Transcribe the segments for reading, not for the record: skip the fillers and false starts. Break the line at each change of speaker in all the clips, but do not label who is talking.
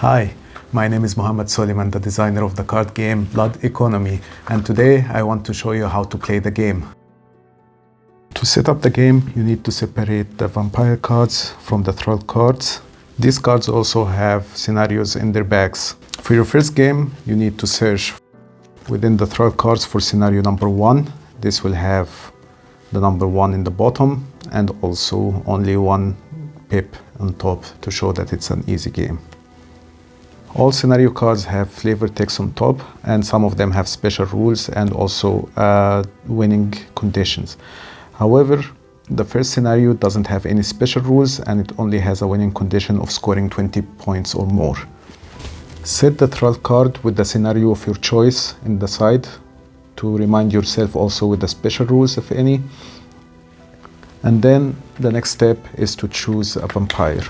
Hi, my name is Mohammed Soliman, the designer of the card game Blood Economy, and today I want to show you how to play the game. To set up the game, you need to separate the vampire cards from the troll cards. These cards also have scenarios in their bags. For your first game, you need to search within the troll cards for scenario number 1. This will have the number 1 in the bottom and also only one pip on top to show that it's an easy game. All scenario cards have flavor text on top, and some of them have special rules and also winning conditions. However, the first scenario doesn't have any special rules and it only has a winning condition of scoring 20 points or more. Set the troll card with the scenario of your choice in the side to remind yourself also with the special rules, if any. And then the next step is to choose a vampire.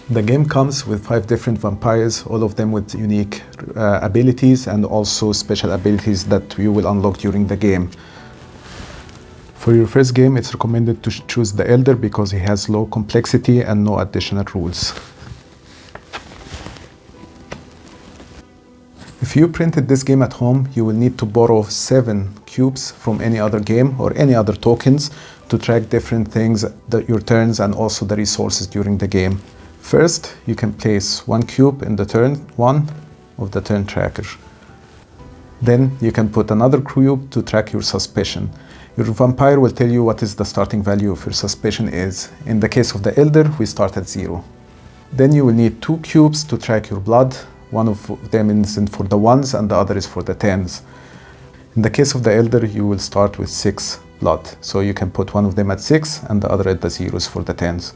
The game comes with 5 different vampires, all of them with unique abilities and also special abilities that you will unlock during the game. For your first game, it's recommended to choose the Elder because he has low complexity and no additional rules. If you printed this game at home, you will need to borrow 7 cubes from any other game or any other tokens to track different things, your turns and also the resources during the game. First, you can place 1 cube in the turn 1 of the turn tracker. Then you can put another cube to track your suspicion. Your vampire will tell you what is the starting value of your suspicion is. In the case of the Elder, we start at 0. Then you will need 2 cubes to track your blood. One of them is for the 1s and the other is for the 10s. In the case of the Elder, you will start with 6 blood. So you can put one of them at 6 and the other at the 0s for the 10s.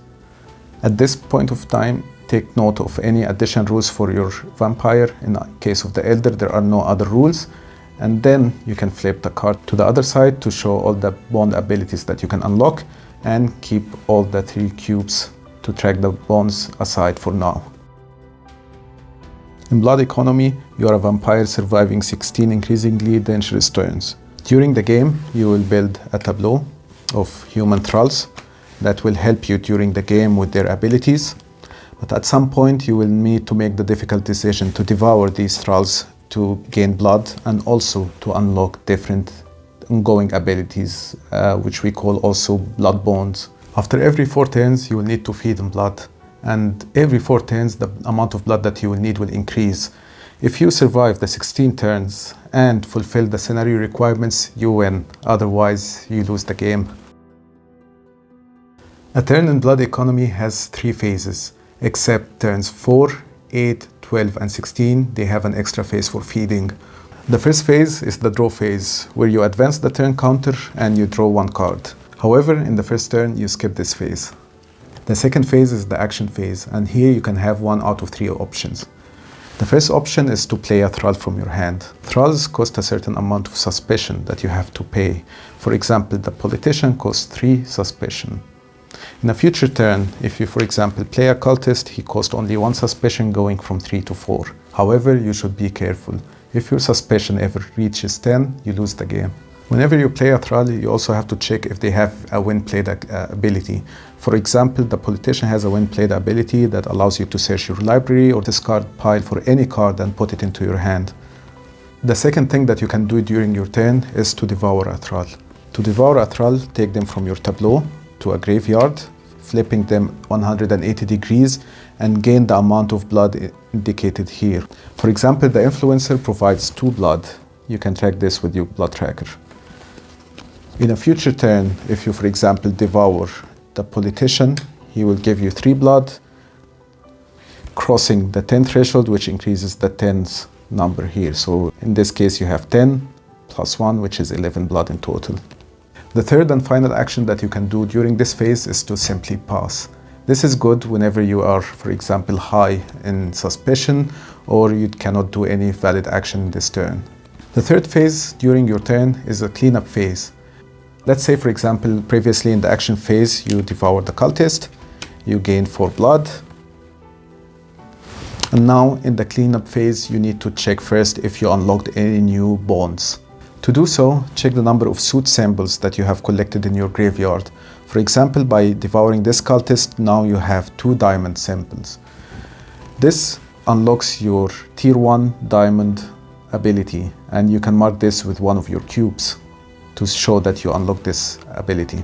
At this point of time, take note of any additional rules for your vampire. In the case of the Elder, there are no other rules. And then you can flip the card to the other side to show all the bond abilities that you can unlock and keep all the 3 cubes to track the bonds aside for now. In Blood Economy, you are a vampire surviving 16 increasingly dangerous turns. During the game, you will build a tableau of human trolls that will help you during the game with their abilities. But at some point, you will need to make the difficult decision to devour these trolls to gain blood and also to unlock different ongoing abilities, which we call also blood bonds. After every 4 turns, you will need to feed them blood. And every 4 turns, the amount of blood that you will need will increase. If you survive the 16 turns and fulfill the scenario requirements, you win. Otherwise, you lose the game. A turn in Blood Economy has 3 phases, except turns 4, 8, 12 and 16, they have an extra phase for feeding. The first phase is the draw phase, where you advance the turn counter and you draw 1 card. However, in the first turn, you skip this phase. The second phase is the action phase, and here you can have 1 out of 3 options. The first option is to play a troll from your hand. Trolls cost a certain amount of suspicion that you have to pay. For example, the politician costs 3 suspicion. In a future turn, if you, for example, play a cultist, he costs only 1 suspicion going from 3 to 4. However, you should be careful. If your suspicion ever reaches 10, you lose the game. Whenever you play a troll, you also have to check if they have a win-played ability. For example, the politician has a win-played ability that allows you to search your library or discard pile for any card and put it into your hand. The second thing that you can do during your turn is to devour a troll. To devour a troll, take them from your tableau to a graveyard, flipping them 180 degrees and gain the amount of blood indicated here. For example, the influencer provides 2 blood. You can track this with your blood tracker. In a future turn, if you, for example, devour the politician, he will give you 3 blood, crossing the 10 threshold, which increases the 10's number here. So in this case, you have 10 plus 1, which is 11 blood in total. The third and final action that you can do during this phase is to simply pass. This is good whenever you are, for example, high in suspicion or you cannot do any valid action in this turn. The third phase during your turn is a cleanup phase. Let's say, for example, previously in the action phase, you devoured the cultist, you gained 4 blood. And now in the cleanup phase, you need to check first if you unlocked any new bonds. To do so, check the number of suit symbols that you have collected in your graveyard. For example, by devouring this cultist, now you have 2 diamond symbols. This unlocks your tier 1 diamond ability, and you can mark this with one of your cubes to show that you unlock this ability.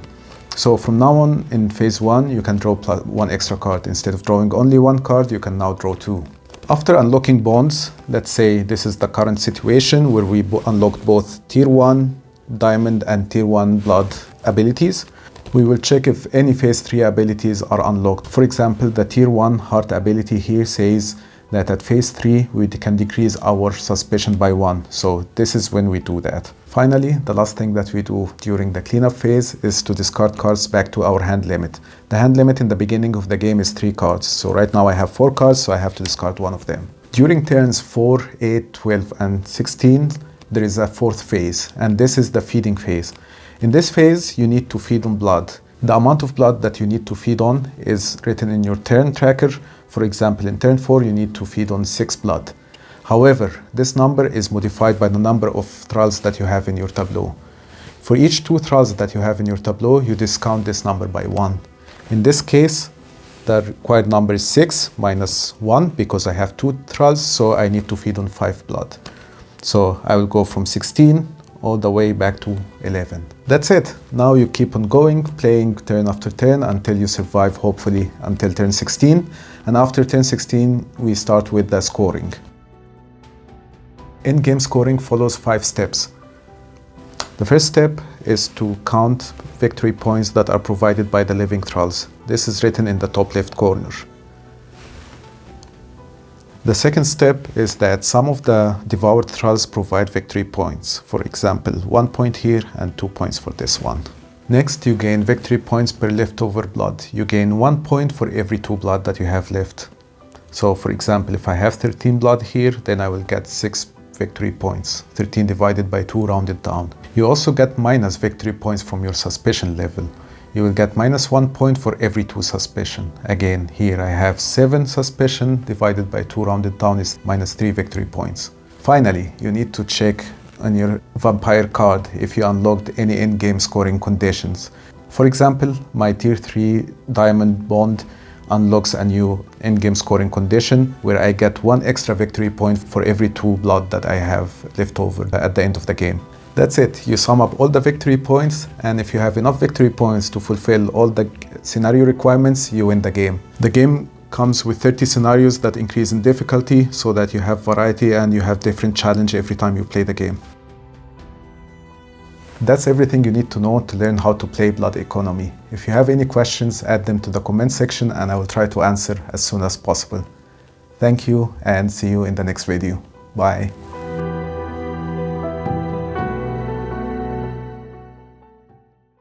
So from now on in phase 1 you can draw one extra card. Instead of drawing only one card, you can now draw two. After unlocking bonds, let's say this is the current situation where we unlocked both tier 1 diamond and tier 1 blood abilities. We will check if any phase 3 abilities are unlocked. For example, the tier 1 heart ability here says that at phase 3 we can decrease our suspicion by 1. So this is when we do that. Finally, the last thing that we do during the cleanup phase is to discard cards back to our hand limit. The hand limit in the beginning of the game is 3 cards. So right now I have 4 cards, so I have to discard one of them. During turns 4, 8, 12 and 16, there is a 4th phase, and this is the feeding phase. In this phase, you need to feed on blood. The amount of blood that you need to feed on is written in your turn tracker. For example, in turn 4, you need to feed on 6 blood. However, this number is modified by the number of thralls that you have in your tableau. For each 2 thralls that you have in your tableau, you discount this number by 1. In this case, the required number is 6 minus 1 because I have 2 thralls, so I need to feed on 5 blood. So I will go from 16 all the way back to 11. That's it. Now you keep on going, playing turn after turn until you survive, hopefully until turn 16. And after turn 16, we start with the scoring. In-game scoring follows 5 steps. The first step is to count victory points that are provided by the living thralls. This is written in the top left corner. The second step is that some of the devoured thralls provide victory points. For example, 1 point here and 2 points for this one. Next, you gain victory points per leftover blood. You gain 1 point for every 2 blood that you have left. So for example, if I have 13 blood here, then I will get 6 victory points. 13 divided by 2 rounded down. You also get minus victory points from your suspicion level. You will get minus 1 point for every 2 suspicion. Again, here I have 7 suspicion divided by 2 rounded down is minus 3 victory points. Finally, you need to check on your vampire card if you unlocked any in-game scoring conditions. For example, my tier 3 diamond bond unlocks a new in-game scoring condition where I get 1 extra victory point for every 2 blood that I have left over at the end of the game. That's it. You sum up all the victory points, and if you have enough victory points to fulfill all the scenario requirements, you win the game. The game comes with 30 scenarios that increase in difficulty so that you have variety and you have different challenge every time you play the game. That's everything you need to know to learn how to play Blood Economy. If you have any questions, add them to the comment section and I will try to answer as soon as possible. Thank you and see you in the next video. Bye.